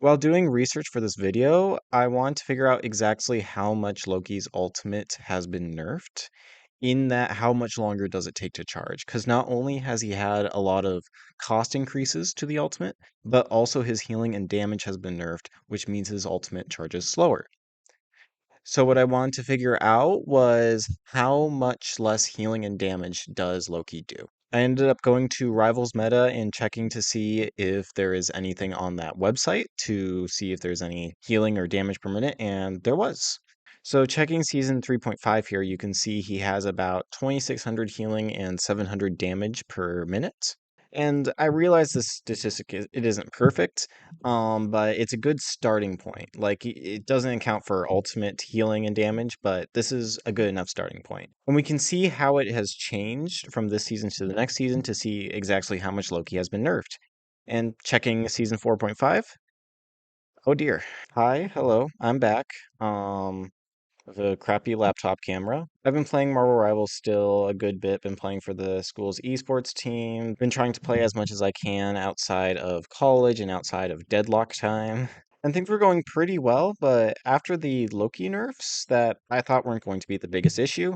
While doing research for this video, I want to figure out exactly how much Loki's ultimate has been nerfed. In that, how much longer does it take to charge? Because not only has he had a lot of cost increases to the ultimate, but also his healing and damage has been nerfed, which means his ultimate charges slower. So what I wanted to figure out was how much less healing and damage does Loki do? I ended up going to Rivals Meta and checking to see if there is anything on that website to see if there's any healing or damage per minute, and there was. So checking season 3.5 here, you can see he has about 2600 healing and 700 damage per minute. And I realize this statistic it isn't perfect, but it's a good starting point. Like it doesn't account for ultimate healing and damage, but this is a good enough starting point. And we can see how it has changed from this season to the next season to see exactly how much Loki has been nerfed. And checking season 4.5. Oh dear. Hi, hello. I'm back. With a crappy laptop camera. I've been playing Marvel Rivals still a good bit, been playing for the school's esports team, been trying to play as much as I can outside of college and outside of deadlock time. And things were going pretty well, but after the Loki nerfs that I thought weren't going to be the biggest issue,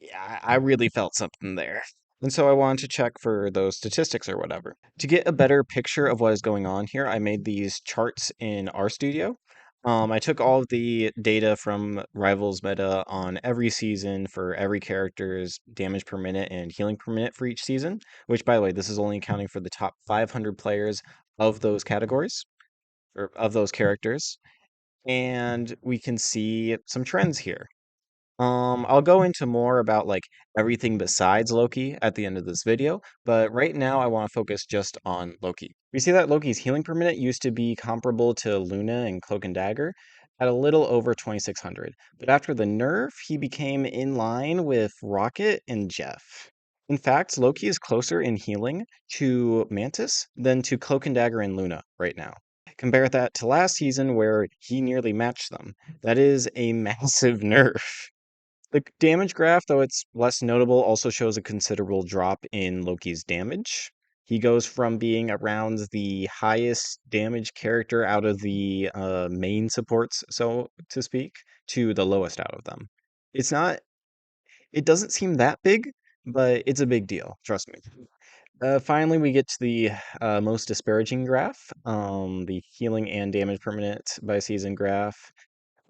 yeah, I really felt something there. And so I wanted to check for those statistics or whatever. To get a better picture of what is going on here, I made these charts in RStudio. I took all of the data from Rivals Meta on every season for every character's damage per minute and healing per minute for each season, which, by the way, this is only accounting for the top 500 players of those categories, or of those characters. And we can see some trends here. I'll go into more about like everything besides Loki at the end of this video, but right now I want to focus just on Loki. We see that Loki's healing per minute used to be comparable to Luna and Cloak and Dagger at a little over 2600, but after the nerf, he became in line with Rocket and Jeff. In fact, Loki is closer in healing to Mantis than to Cloak and Dagger and Luna right now. Compare that to last season where he nearly matched them. That is a massive nerf. The damage graph, though it's less notable, also shows a considerable drop in Loki's damage. He goes from being around the highest damage character out of the main supports, so to speak, to the lowest out of them. It's not, it doesn't seem that big, but it's a big deal, trust me. Finally, we get to the most disparaging graph, the healing and damage per minute by season graph.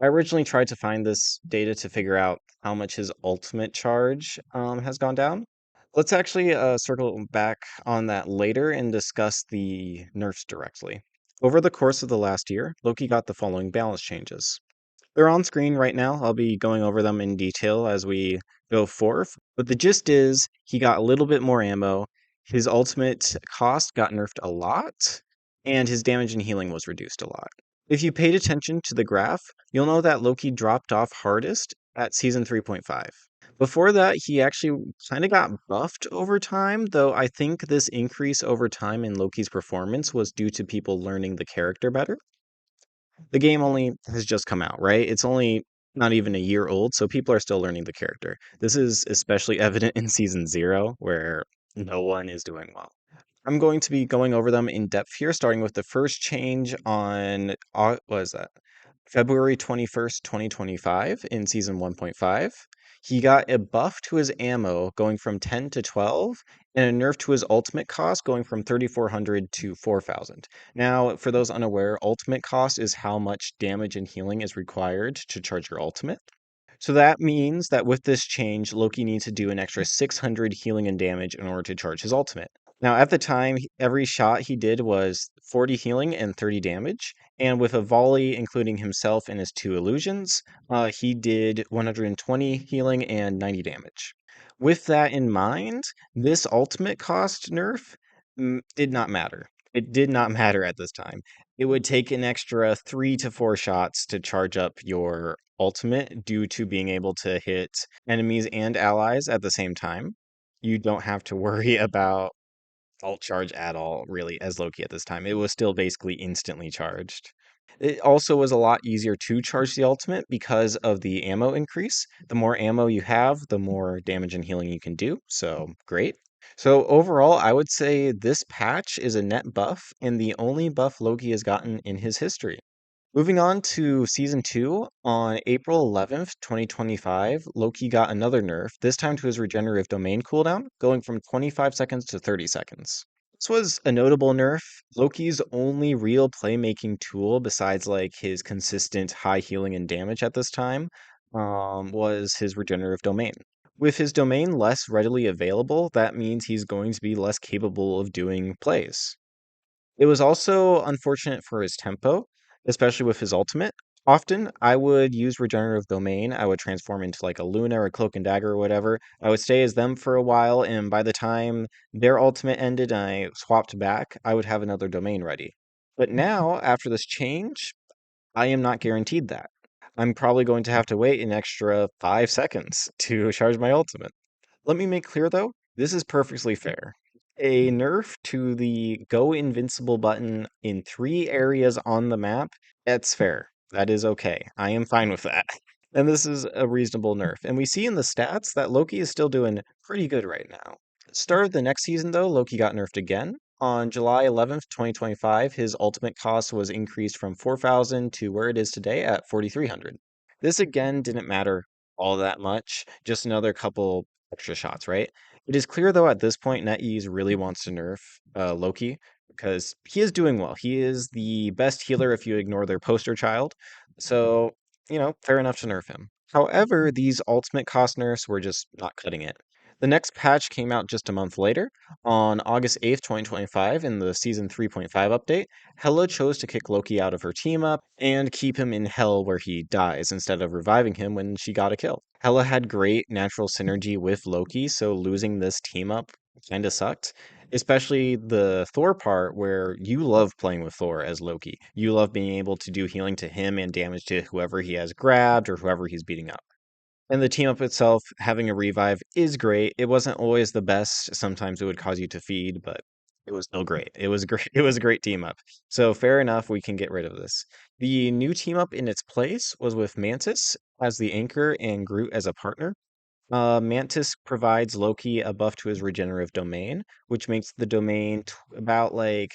I originally tried to find this data to figure out how much his ultimate charge has gone down. Let's actually circle back on that later and discuss the nerfs directly. Over the course of the last year, Loki got the following balance changes. They're on screen right now. I'll be going over them in detail as we go forth. But the gist is he got a little bit more ammo. His ultimate cost got nerfed a lot, and his damage and healing was reduced a lot. If you paid attention to the graph, you'll know that Loki dropped off hardest at season 3.5. Before that, he actually kind of got buffed over time, though I think this increase over time in Loki's performance was due to people learning the character better. The game only has just come out, right? It's only not even a year old, so people are still learning the character. This is especially evident in season 0, where no one is doing well. I'm going to be going over them in depth here, starting with the first change on, what is that? February 21st, 2025 in season 1.5. He got a buff to his ammo going from 10 to 12 and a nerf to his ultimate cost going from 3400 to 4000. Now, for those unaware, ultimate cost is how much damage and healing is required to charge your ultimate. So that means that with this change, Loki needs to do an extra 600 healing and damage in order to charge his ultimate. Now, at the time, every shot he did was 40 healing and 30 damage. And with a volley, including himself and his two illusions, he did 120 healing and 90 damage. With that in mind, this ultimate cost nerf did not matter. It did not matter at this time. It would take an extra 3 to 4 shots to charge up your ultimate due to being able to hit enemies and allies at the same time. You don't have to worry about alt charge at all, really, as Loki at this time. It was still basically instantly charged. It also was a lot easier to charge the ultimate because of the ammo increase. The more ammo you have, the more damage and healing you can do. So, great. So overall, I would say this patch is a net buff and the only buff Loki has gotten in his history. Moving on to season 2, on April 11th, 2025, Loki got another nerf, this time to his regenerative domain cooldown, going from 25 seconds to 30 seconds. This was a notable nerf. Loki's only real playmaking tool, besides like his consistent high healing and damage at this time, was his regenerative domain. With his domain less readily available, that means he's going to be less capable of doing plays. It was also unfortunate for his tempo, especially with his ultimate. Often, I would use regenerative domain. I would transform into like a Luna or Cloak and Dagger or whatever. I would stay as them for a while, and by the time their ultimate ended and I swapped back, I would have another domain ready. But now, after this change, I am not guaranteed that. I'm probably going to have to wait an extra 5 seconds to charge my ultimate. Let me make clear though, this is perfectly fair. A nerf to the go invincible button in 3 areas on the map, that's fair. That is okay. I am fine with that. And this is a reasonable nerf. And we see in the stats that Loki is still doing pretty good right now. Start of the next season though, Loki got nerfed again. On July 11th, 2025, his ultimate cost was increased from 4,000 to where it is today at 4,300. This again didn't matter all that much, just another couple extra shots, right? It is clear, though, at this point, NetEase really wants to nerf Loki because he is doing well. He is the best healer if you ignore their poster child. So, fair enough to nerf him. However, these ultimate cost nerfs were just not cutting it. The next patch came out just a month later, on August 8th, 2025, in the Season 3.5 update. Hela chose to kick Loki out of her team up and keep him in hell where he dies instead of reviving him when she got a kill. Hela had great natural synergy with Loki, so losing this team up kind of sucked. Especially the Thor part where you love playing with Thor as Loki. You love being able to do healing to him and damage to whoever he has grabbed or whoever he's beating up. And the team up itself, having a revive is great. It wasn't always the best. Sometimes it would cause you to feed, but it was still great. It was great. It was a great team up. So fair enough, we can get rid of this. The new team up in its place was with Mantis as the anchor and Groot as a partner. Mantis provides Loki a buff to his regenerative domain, which makes the domain about like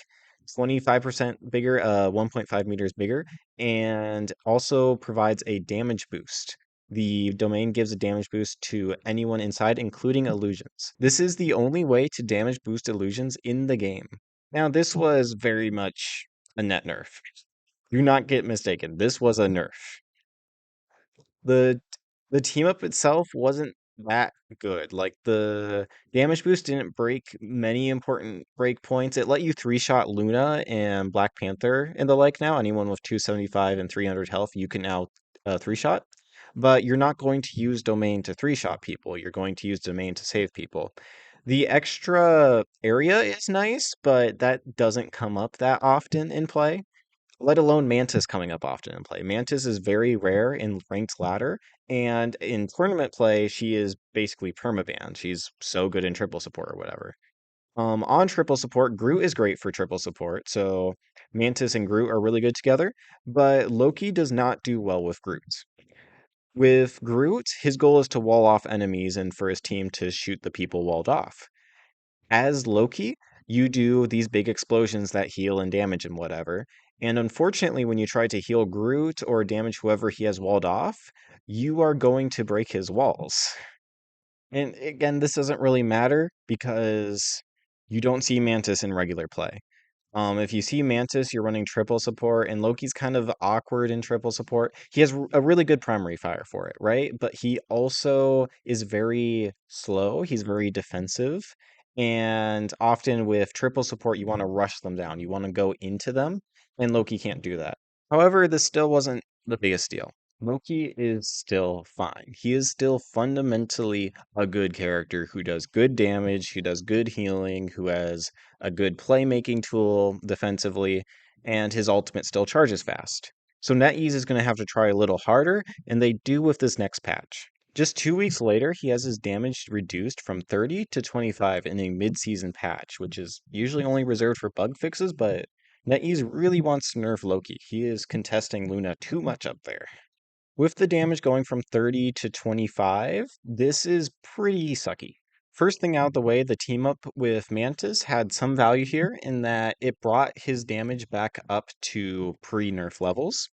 25% bigger, 1.5 meters bigger, and also provides a damage boost. The domain gives a damage boost to anyone inside, including illusions. This is the only way to damage boost illusions in the game. Now, this was very much a net nerf. Do not get mistaken. This was a nerf. The the team up itself wasn't that good. Like the damage boost didn't break many important break points. It let you three-shot Luna and Black Panther and the like now. Anyone with 275 and 300 health, you can now three-shot. But you're not going to use domain to three-shot people. You're going to use domain to save people. The extra area is nice, but that doesn't come up that often in play, let alone Mantis coming up often in play. Mantis is very rare in ranked ladder, and in tournament play, she is basically permabanned. She's so good in triple support or whatever. On triple support, Groot is great for triple support, so Mantis and Groot are really good together, but Loki does not do well with Groot. With Groot, his goal is to wall off enemies and for his team to shoot the people walled off. As Loki, you do these big explosions that heal and damage and whatever. And unfortunately, when you try to heal Groot or damage whoever he has walled off, you are going to break his walls. And again, this doesn't really matter because you don't see Mantis in regular play. If you see Mantis, you're running triple support, and Loki's kind of awkward in triple support. He has a really good primary fire for it, right? But he also is very slow. He's very defensive. And often with triple support, you want to rush them down. You want to go into them, and Loki can't do that. However, this still wasn't the biggest deal. Loki is still fine. He is still fundamentally a good character who does good damage, who does good healing, who has a good playmaking tool defensively, and his ultimate still charges fast. So NetEase is going to have to try a little harder, and they do with this next patch. Just 2 weeks later, he has his damage reduced from 30 to 25 in a mid-season patch, which is usually only reserved for bug fixes, but NetEase really wants to nerf Loki. He is contesting Luna too much up there. With the damage going from 30 to 25, this is pretty sucky. First thing out of the way, the team up with Mantis had some value here in that it brought his damage back up to pre-nerf levels.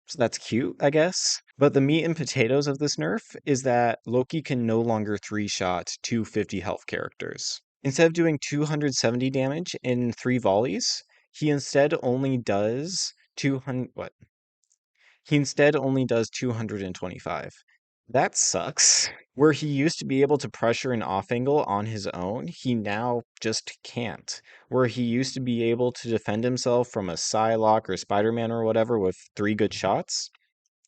So that's cute, I guess. But the meat and potatoes of this nerf is that Loki can no longer three-shot 250 health characters. Instead of doing 270 damage in 3 volleys, he instead only does 200 what? He instead only does 225. That sucks. Where he used to be able to pressure an off angle on his own, he now just can't. Where he used to be able to defend himself from a Psylocke or Spider-Man or whatever with 3 good shots,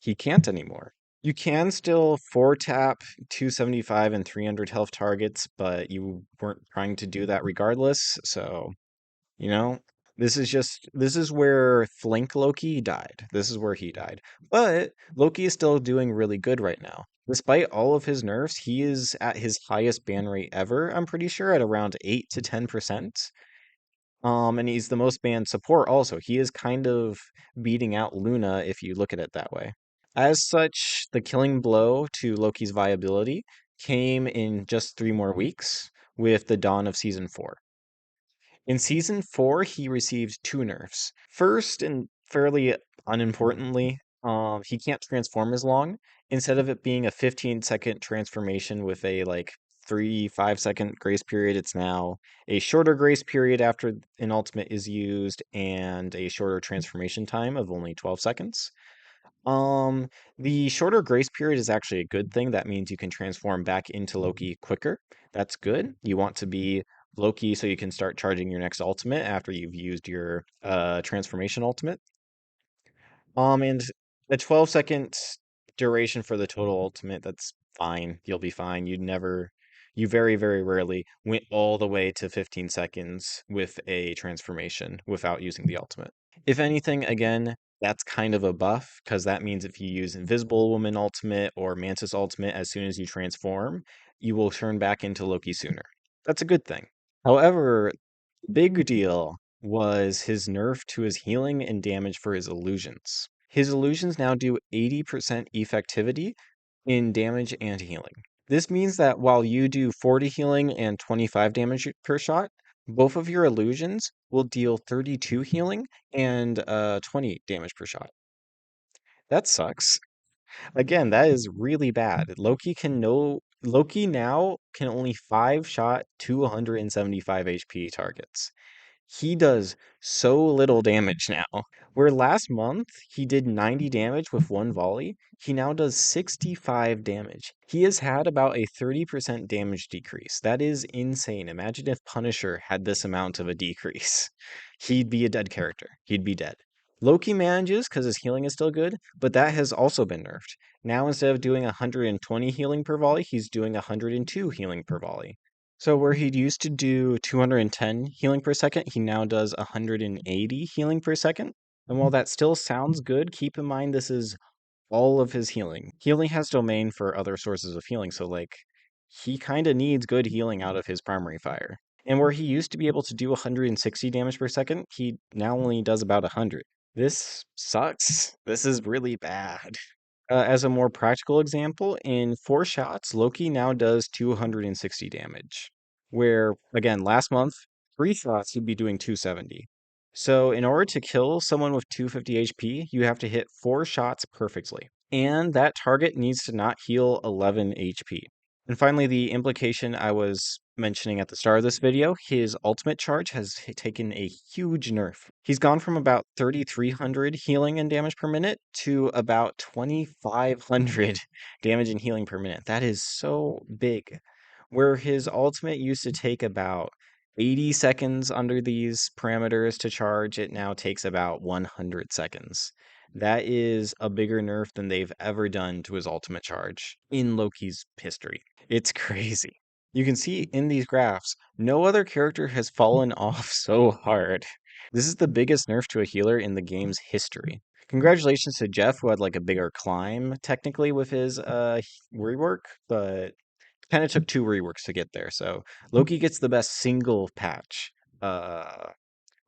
he can't anymore. You can still 4 tap 275 and 300 health targets, but you weren't trying to do that regardless, so you know, this is where Flink Loki died. This is where he died. But Loki is still doing really good right now. Despite all of his nerfs, he is at his highest ban rate ever, I'm pretty sure, at around 8 to 10%. And he's the most banned support also. He is kind of beating out Luna if you look at it that way. As such, the killing blow to Loki's viability came in just 3 more weeks with the dawn of season 4. In season 4, he received 2 nerfs. First, and fairly unimportantly, he can't transform as long. Instead of it being a 15-second transformation with a like 3, 5 second grace period, it's now a shorter grace period after an ultimate is used and a shorter transformation time of only 12 seconds. Um, the shorter grace period is actually a good thing. That means you can transform back into Loki quicker. That's good. You want to be Loki so you can start charging your next ultimate after you've used your transformation ultimate. And the 12-second duration for the total ultimate, that's fine. You'll be fine. You very, very rarely went all the way to 15 seconds with a transformation without using the ultimate. If anything, again, that's kind of a buff because that means if you use Invisible Woman ultimate or Mantis ultimate as soon as you transform, you will turn back into Loki sooner. That's a good thing. However, big deal was his nerf to his healing and damage for his illusions. His illusions now do 80% effectivity in damage and healing. This means that while you do 40 healing and 25 damage per shot, both of your illusions will deal 32 healing and 20 damage per shot. That sucks. Again, that is really bad. Loki now can only 5-shot 275 HP targets. He does so little damage now. Where last month he did 90 damage with 1 volley, he now does 65 damage. He has had about a 30% damage decrease. That is insane. Imagine if Punisher had this amount of a decrease. He'd be a dead character. He'd be dead. Loki manages because his healing is still good, but that has also been nerfed. Now instead of doing 120 healing per volley, he's doing 102 healing per volley. So where he used to do 210 healing per second, he now does 180 healing per second. And while that still sounds good, keep in mind this is all of his healing. He only has domain for other sources of healing, so like he kind of needs good healing out of his primary fire. And where he used to be able to do 160 damage per second, he now only does about 100. This sucks. This is really bad. As a more practical example, in 4 shots, Loki now does 260 damage. Where, again, last month, 3 shots, he'd be doing 270. So, in order to kill someone with 250 HP, you have to hit 4 shots perfectly. And that target needs to not heal 11 HP. And finally, the implication I was mentioning at the start of this video, his ultimate charge has taken a huge nerf. He's gone from about 3,300 healing and damage per minute to about 2,500 damage and healing per minute. That is so big. Where his ultimate used to take about 80 seconds under these parameters to charge, it now takes about 100 seconds. That is a bigger nerf than they've ever done to his ultimate charge in Loki's history. It's crazy. You can see in these graphs, no other character has fallen off so hard. This is the biggest nerf to a healer in the game's history. Congratulations to Jeff, who had like a bigger climb technically with his rework, but kind of took 2 reworks to get there. So Loki gets the best single patch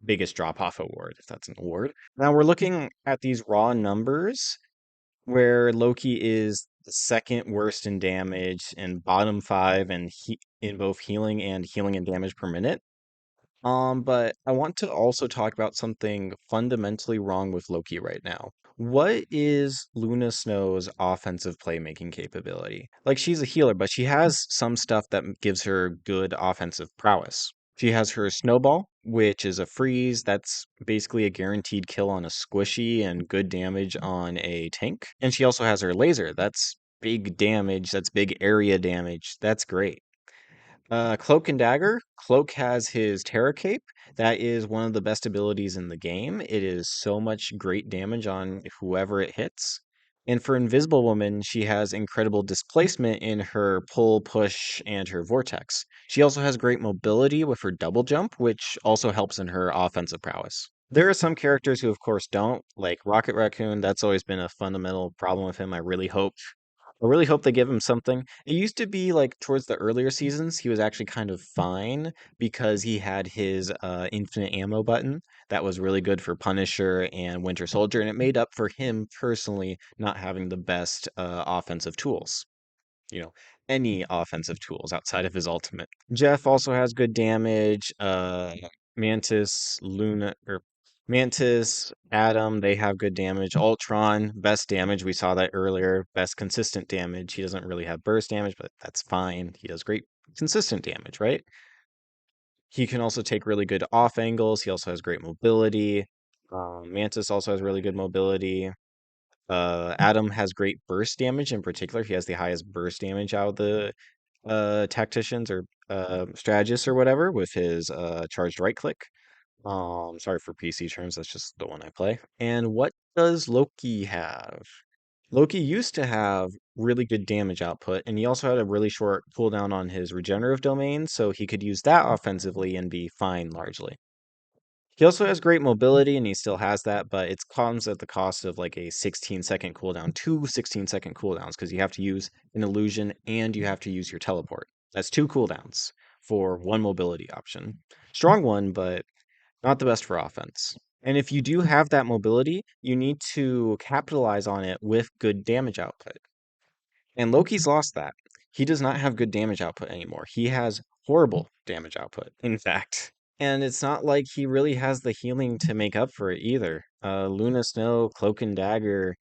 biggest drop off award, if that's an award. Now we're looking at these raw numbers where Loki is the second worst in damage and bottom 5 and in both healing and damage per minute. But I want to also talk about something fundamentally wrong with Loki right now. What is Luna Snow's offensive playmaking capability? Like, she's a healer, but she has some stuff that gives her good offensive prowess. She has her snowball, which is a freeze that's basically a guaranteed kill on a squishy and good damage on a tank. And she also has her laser. That's big damage, that's big area damage. That's great. Cloak and Dagger. Cloak has his Terror Cape. That is one of the best abilities in the game. It is so much great damage on whoever it hits. And for Invisible Woman, she has incredible displacement in her pull, push, and her vortex. She also has great mobility with her double jump, which also helps in her offensive prowess. There are some characters who, of course, don't, like Rocket Raccoon. That's always been a fundamental problem with him. I really hope they give him something. It used to be like towards the earlier seasons, he was actually kind of fine because he had his infinite ammo button that was really good for Punisher and Winter Soldier, and it made up for him personally not having the best offensive tools. You know, any offensive tools outside of his ultimate. Jeff also has good damage. Mantis, Luna, or Mantis, Adam, they have good damage. Ultron, best damage. We saw that earlier. Best consistent damage. He doesn't really have burst damage, but that's fine. He does great consistent damage, right? He can also take really good off angles. He also has great mobility. Mantis also has really good mobility. Adam has great burst damage in particular. He has the highest burst damage out of the tacticians or strategists or whatever with his charged right click. Sorry for PC terms, that's just the one I play. And what does Loki have? Loki used to have really good damage output, and he also had a really short cooldown on his regenerative domain, so he could use that offensively and be fine largely. He also has great mobility, and he still has that, but it comes at the cost of like a 16-second cooldown, two 16-second cooldowns, because you have to use an illusion and you have to use your teleport. That's two cooldowns for one mobility option. Strong one, but not the best for offense. And if you do have that mobility, you need to capitalize on it with good damage output. And Loki's lost that. He does not have good damage output anymore. He has horrible damage output, in fact. And it's not like he really has the healing to make up for it either. Luna Snow, Cloak and Dagger,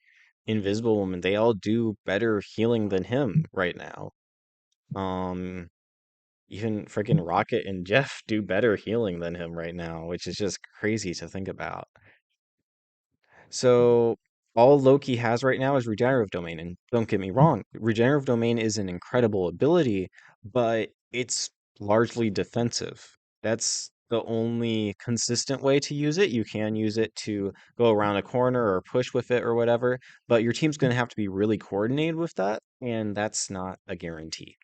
Invisible Woman, they all do better healing than him right now. Um, Even freaking Rocket and Jeff do better healing than him right now, which is just crazy to think about. So all Loki has right now is regenerative domain, and don't get me wrong, regenerative domain is an incredible ability, but it's largely defensive. That's the only consistent way to use it. You can use it to go around a corner or push with it or whatever, but your team's going to have to be really coordinated with that, and that's not a guarantee.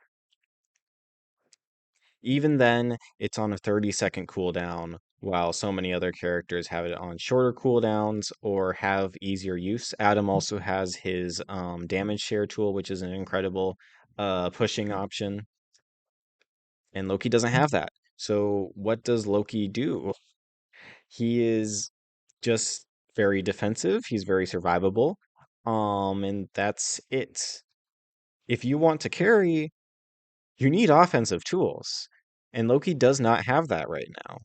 Even then, it's on a 30-second cooldown, while so many other characters have it on shorter cooldowns or have easier use. Adam also has his damage share tool, which is an incredible pushing option, and Loki doesn't have that. So what does Loki do? He is just very defensive. He's very survivable. And that's it. If you want to carry, you need offensive tools. And Loki does not have that right now.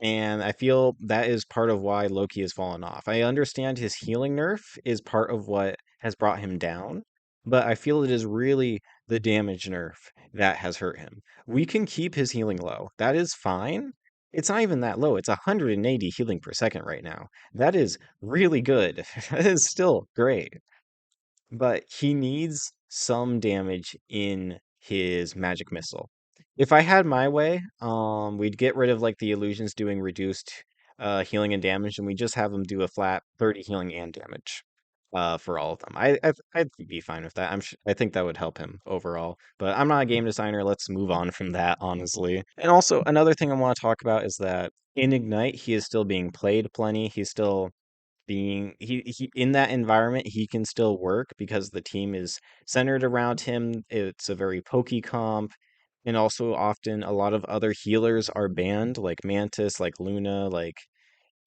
And I feel that is part of why Loki has fallen off. I understand his healing nerf is part of what has brought him down, but I feel it is really the damage nerf that has hurt him. We can keep his healing low. That is fine. It's not even that low. It's 180 healing per second right now. That is really good. That is still great, but he needs some damage in his magic missile. If I had my way, we'd get rid of like the illusions doing reduced healing and damage, and we just have them do a flat 30 healing and damage for all of them. I'd be fine with that. I think that would help him overall. But I'm not a game designer. Let's move on from that, honestly. And also another thing I want to talk about is that in Ignite, he is still being played plenty. He's still being he in that environment he can still work because the team is centered around him. It's a very pokey comp, and also often a lot of other healers are banned, like Mantis, like Luna, like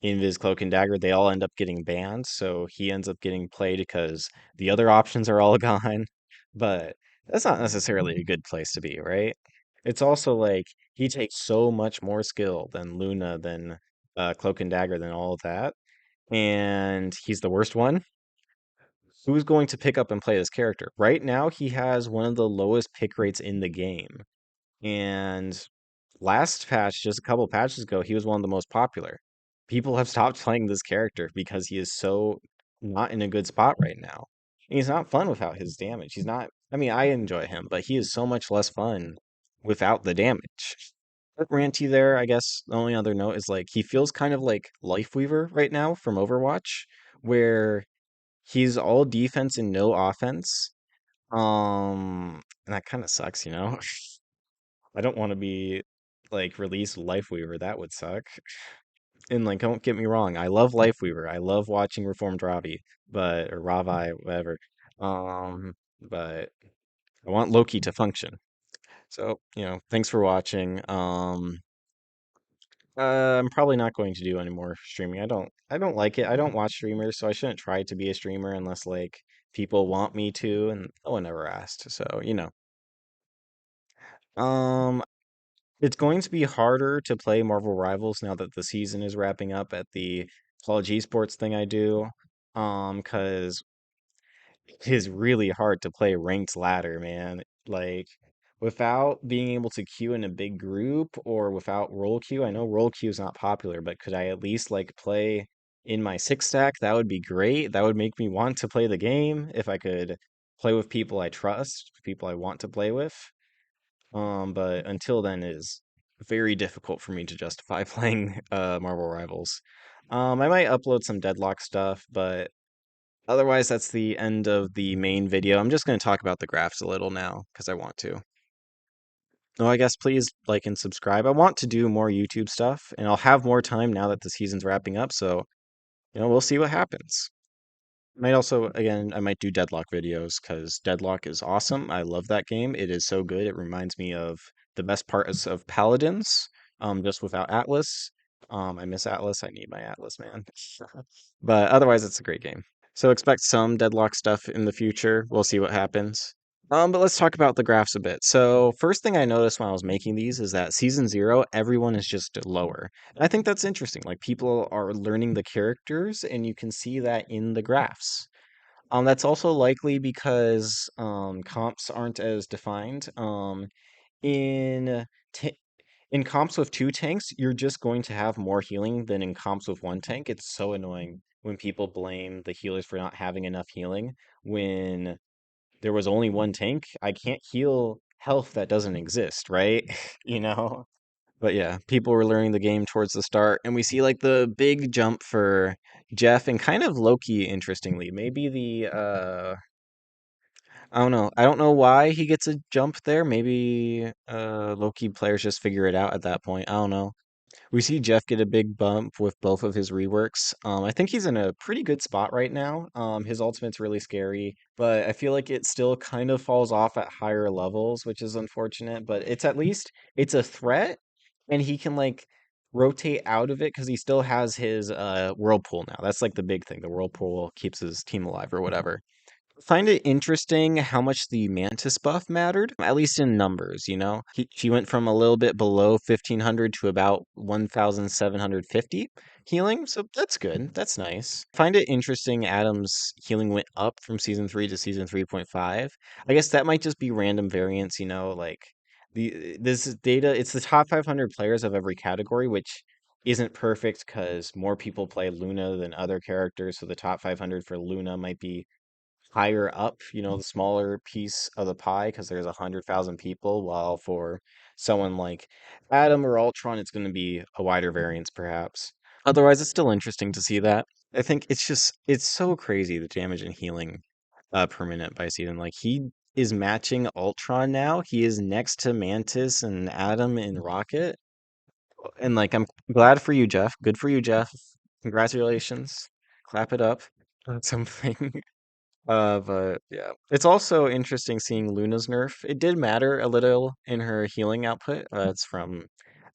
Invis, Cloak and Dagger. They all end up getting banned, so he ends up getting played because the other options are all gone. But that's not necessarily a good place to be, right? It's also like he takes so much more skill than Luna, than Cloak and Dagger, than all of that, and he's the worst one. Who's going to pick up and play this character? Right now, he has one of the lowest pick rates in the game. And last patch, just a couple patches ago, he was one of the most popular. People have stopped playing this character because he is so not in a good spot right now. And he's not fun without his damage. He's not, I mean, I enjoy him, but he is so much less fun without the damage. Bit ranty there, I guess. The only other note is like he feels kind of like Lifeweaver right now from Overwatch, where he's all defense and no offense. And that kind of sucks, you know? I don't want to be like released Lifeweaver. That would suck. And like, don't get me wrong, I love Lifeweaver. I love watching Reformed Ravi, but or Ravi, whatever. But I want Loki to function. So, thanks for watching. I'm probably not going to do any more streaming. I don't like it. I don't watch streamers, so I shouldn't try to be a streamer unless like people want me to, and no one ever asked. So. Um, it's going to be harder to play Marvel Rivals now that the season is wrapping up at the college esports thing I do. Because it is really hard to play ranked ladder, man. Like, without being able to queue in a big group or without roll queue. I know roll queue is not popular, but could I at least like play in my six stack? That would be great. That would make me want to play the game if I could play with people I trust, people I want to play with. But until then, it is very difficult for me to justify playing Marvel Rivals. I might upload some Deadlock stuff, but otherwise, that's the end of the main video. I'm just going to talk about the graphs a little now because I want to. Oh, I guess please like and subscribe. I want to do more YouTube stuff, and I'll have more time now that the season's wrapping up. So, we'll see what happens. Might also, again, I might do Deadlock videos because Deadlock is awesome. I love that game. It is so good. It reminds me of the best parts of Paladins, just without Atlas. I miss Atlas. I need my Atlas, man. But otherwise, it's a great game. So expect some Deadlock stuff in the future. We'll see what happens. But let's talk about the graphs a bit. So first thing I noticed when I was making these is that season 0, everyone is just lower. And I think that's interesting. Like people are learning the characters, and you can see that in the graphs. That's also likely because comps aren't as defined. In ta in comps with two tanks, you're just going to have more healing than in comps with one tank. It's so annoying when people blame the healers for not having enough healing when there was only one tank. I can't heal health that doesn't exist, right? You know? But yeah, people were learning the game towards the start, and we see like the big jump for Jeff and kind of Loki, interestingly. Maybe I don't know. I don't know why he gets a jump there. Maybe Loki players just figure it out at that point. I don't know. We see Jeff get a big bump with both of his reworks. I think he's in a pretty good spot right now. His ultimate's really scary, but I feel like it still kind of falls off at higher levels, which is unfortunate. But it's at least it's a threat, and he can like rotate out of it because he still has his whirlpool now. That's like the big thing. The whirlpool keeps his team alive or whatever. Find it interesting how much the Mantis buff mattered, at least in numbers. She went from a little bit below 1500 to about 1750 healing, so that's good. That's nice. Find it interesting Adam's healing went up from season 3 to season 3.5. I guess that might just be random variance, like this is data, it's the top 500 players of every category, which isn't perfect because more people play Luna than other characters, so the top 500 for Luna might be higher up, the smaller piece of the pie because there's 100,000 people, while for someone like Adam or Ultron, it's going to be a wider variance perhaps. Otherwise, it's still interesting to see that. I think it's so crazy the damage and healing per minute by season. Like he is matching Ultron now. He is next to Mantis and Adam in Rocket. And like I'm glad for you, Jeff. Good for you, Jeff. Congratulations. Clap it up. That's something. But yeah, it's also interesting seeing Luna's nerf. It did matter a little in her healing output. It's from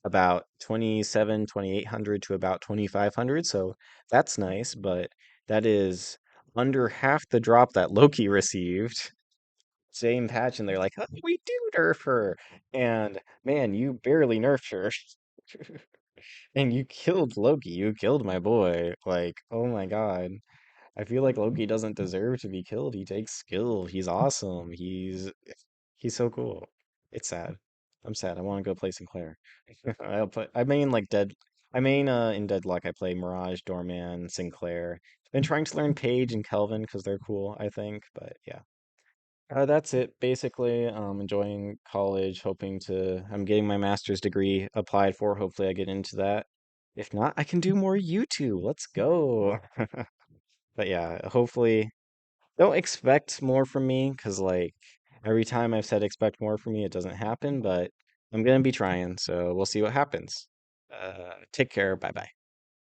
about 2,800 to about 2,500, so that's nice, but that is under half the drop that Loki received. same patch, and they're like, oh, we do nerf her. And man, you barely nerfed her. And you killed Loki. You killed my boy. Like, oh my God. I feel like Loki doesn't deserve to be killed. He takes skill. He's awesome. He's so cool. It's sad. I'm sad. I want to go play Sinclair. I main like Dead I main in Deadlock I play Mirage, Doorman, Sinclair. Been trying to learn Page and Kelvin because they're cool, I think, but yeah. That's it basically. Enjoying college, I'm getting my master's degree applied for. Hopefully I get into that. If not, I can do more YouTube. Let's go. But yeah, hopefully don't expect more from me because like every time I've said expect more from me, it doesn't happen, but I'm gonna be trying, so we'll see what happens. Take care. Bye bye.